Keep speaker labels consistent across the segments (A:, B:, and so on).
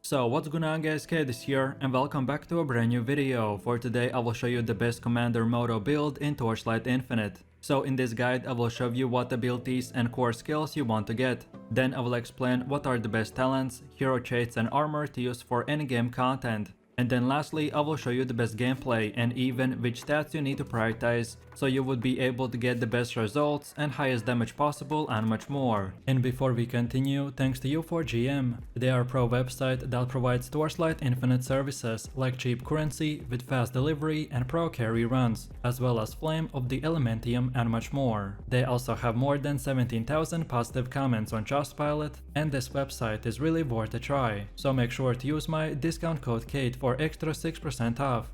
A: So what's going on guys, Kid is here and welcome back to a brand new video. For today I will show you the best commander MOTO build in Torchlight Infinite. So in this guide I will show you what abilities and core skills you want to get. Then I will explain what are the best talents, hero traits and armor to use for endgame content. And then lastly I will show you the best gameplay and even which stats you need to prioritize so you would be able to get the best results and highest damage possible and much more. And before we continue, thanks to U4GM. They are a pro website that provides Torchlight Infinite services like cheap currency with fast delivery and pro carry runs, as well as Flame of the Elementium and much more. They also have more than 17,000 positive comments on Trustpilot, and this website is really worth a try. So make sure to use my discount code KATE for extra 6% off.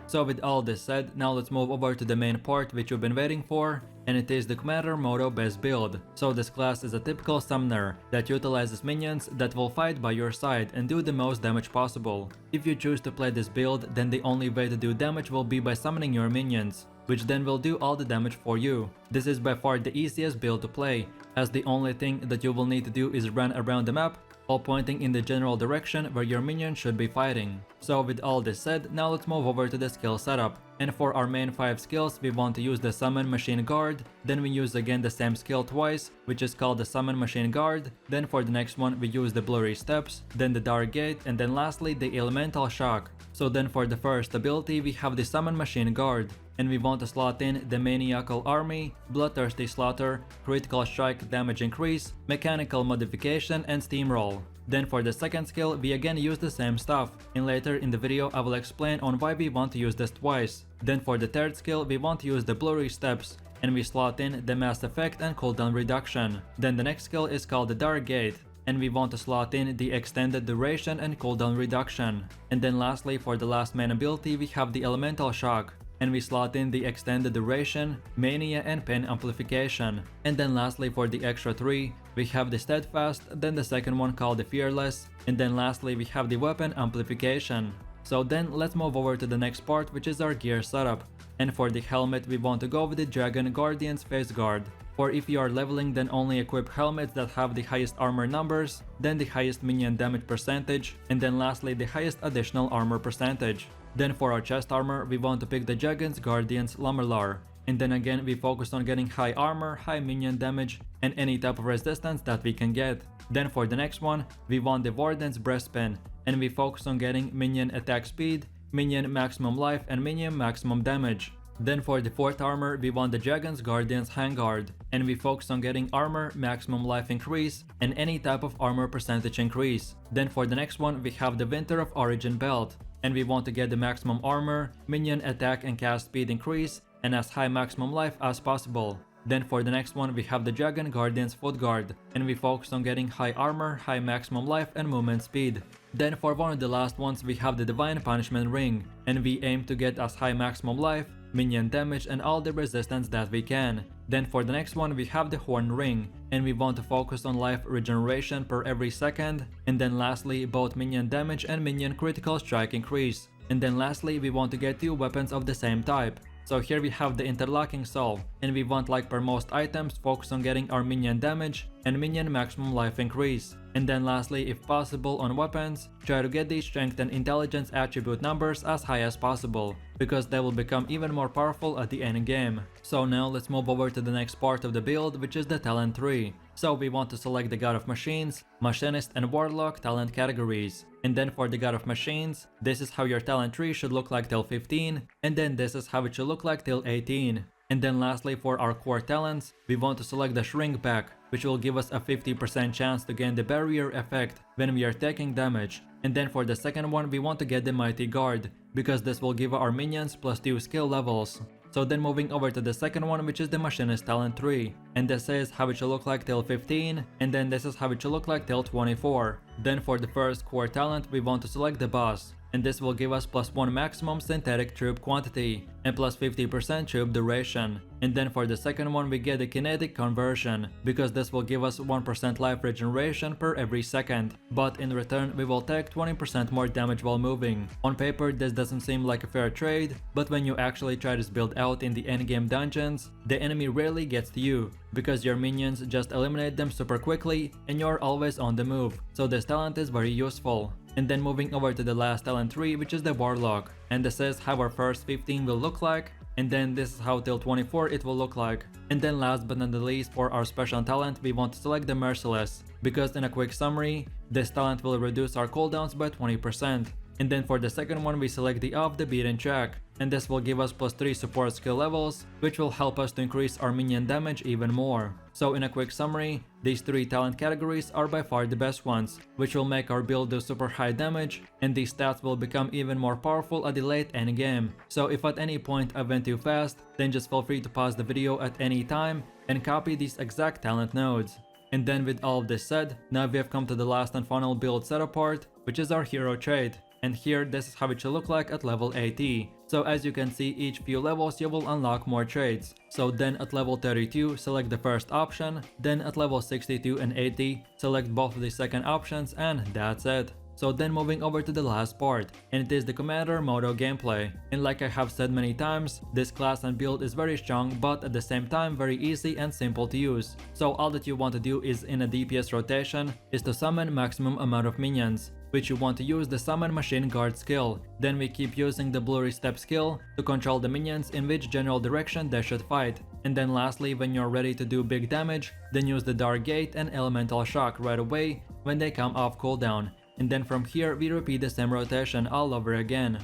A: So with all this said, now let's move over to the main part which you've been waiting for, and it is the Commander MOTO best build. So this class is a typical summoner that utilizes minions that will fight by your side and do the most damage possible. If you choose to play this build, then the only way to do damage will be by summoning your minions, which then will do all the damage for you. This is by far the easiest build to play, as the only thing that you will need to do is run around the map while pointing in the general direction where your minion should be fighting. So with all this said, now let's move over to the skill setup. And for our main 5 skills, we want to use the Summon Machine Guard, then we use again the same skill twice, which is called the Summon Machine Guard, then for the next one we use the Blurry Steps, then the Dark Gate, and then lastly the Elemental Shock. So then for the first ability we have the Summon Machine Guard, and we want to slot in the Maniacal Army, Bloodthirsty Slaughter, Critical Strike Damage Increase, Mechanical Modification, and Steamroll. Then for the second skill we again use the same stuff, and later in the video I will explain on why we want to use this twice. Then for the third skill we want to use the Blurry Steps, and we slot in the Mass Effect and cooldown reduction. Then the next skill is called the Dark Gate, and we want to slot in the extended duration and cooldown reduction. And then lastly for the last main ability we have the Elemental Shock, and we slot in the extended duration, mania and pain amplification. And then lastly for the extra 3 we have the steadfast, then the second one called the fearless, and then lastly we have the weapon amplification. So then let's move over to the next part, which is our gear setup. And for the helmet we want to go with the Dragon Guardian's face guard. Or if you are leveling, then only equip helmets that have the highest armor numbers, then the highest minion damage percentage, and then lastly the highest additional armor percentage. Then for our chest armor we want to pick the Dragon Guardian's Lamellar. And then again we focus on getting high armor, high minion damage, and any type of resistance that we can get. Then for the next one we want the Warden's Breastpin, and we focus on getting minion attack speed, minion maximum life, and minion maximum damage. Then for the fourth armor we want the Dragon Guardian's Handguard, and we focus on getting armor, maximum life increase, and any type of armor percentage increase. Then for the next one we have the Winter of Origin belt, and we want to get the maximum armor, minion attack and cast speed increase, and as high maximum life as possible. Then for the next one we have the Dragon Guardian's Foot Guard, and we focus on getting high armor, high maximum life, and movement speed. Then for one of the last ones we have the Divine Punishment Ring, and we aim to get as high maximum life, minion damage, and all the resistance that we can. Then for the next one we have the Horn Ring, and we want to focus on life regeneration per every second, and then lastly both minion damage and minion critical strike increase. And then lastly we want to get 2 weapons of the same type. So here we have the Interlocking Soul, and we want, like per most items, focus on getting our minion damage and minion maximum life increase. And then lastly, if possible on weapons, try to get the strength and intelligence attribute numbers as high as possible, because they will become even more powerful at the end game. So now let's move over to the next part of the build, which is the talent tree. So we want to select the God of Machines, Machinist, and Warlock talent categories. And then for the God of Machines, this is how your talent tree should look like till 15, and then this is how it should look like till 18. And then lastly for our core talents, we want to select the Shrink Back, which will give us a 50% chance to gain the barrier effect when we are taking damage. And then for the second one we want to get the Mighty Guard, because this will give our minions +2 skill levels. So then moving over to the second one, which is the Machinist talent tree, and this is how it should look like till 15, and then this is how it should look like till 24. Then for the first core talent we want to select the Boss, and this will give us +1 maximum synthetic troop quantity and +50% troop duration. And then for the second one we get the kinetic conversion, because this will give us 1% life regeneration per every second, but in return we will take 20% more damage while moving. On paper this doesn't seem like a fair trade, but when you actually try this build out in the endgame dungeons, the enemy rarely gets to you, because your minions just eliminate them super quickly and you're always on the move, so this talent is very useful. And then moving over to the last talent tree, which is the Warlock, and this is how our first 15 will look like, and then this is how till 24 it will look like. And then last but not the least, for our special talent we want to select the Merciless, because in a quick summary, this talent will reduce our cooldowns by 20%. And then for the second one we select the Off the Beaten Track, and this will give us +3 support skill levels, which will help us to increase our minion damage even more. So in a quick summary, these 3 talent categories are by far the best ones, which will make our build do super high damage, and these stats will become even more powerful at the late end game. So if at any point I went too fast, then just feel free to pause the video at any time and copy these exact talent nodes. And then with all of this said, now we have come to the last and final build setup part, which is our hero trait. And here this is how it should look like at level 80. So as you can see, each few levels you will unlock more traits. So then at level 32 select the first option, then at level 62 and 80 select both of the second options, and that's it. So then moving over to the last part, and it is the Commander MOTO gameplay. And like I have said many times, this class and build is very strong, but at the same time very easy and simple to use. So all that you want to do is in a DPS rotation is to summon maximum amount of minions, which you want to use the Summon Machine Guard skill. Then we keep using the Blurry Step skill to control the minions in which general direction they should fight. And then lastly, when you're ready to do big damage, then use the Dark Gate and Elemental Shock right away when they come off cooldown. And then from here we repeat the same rotation all over again.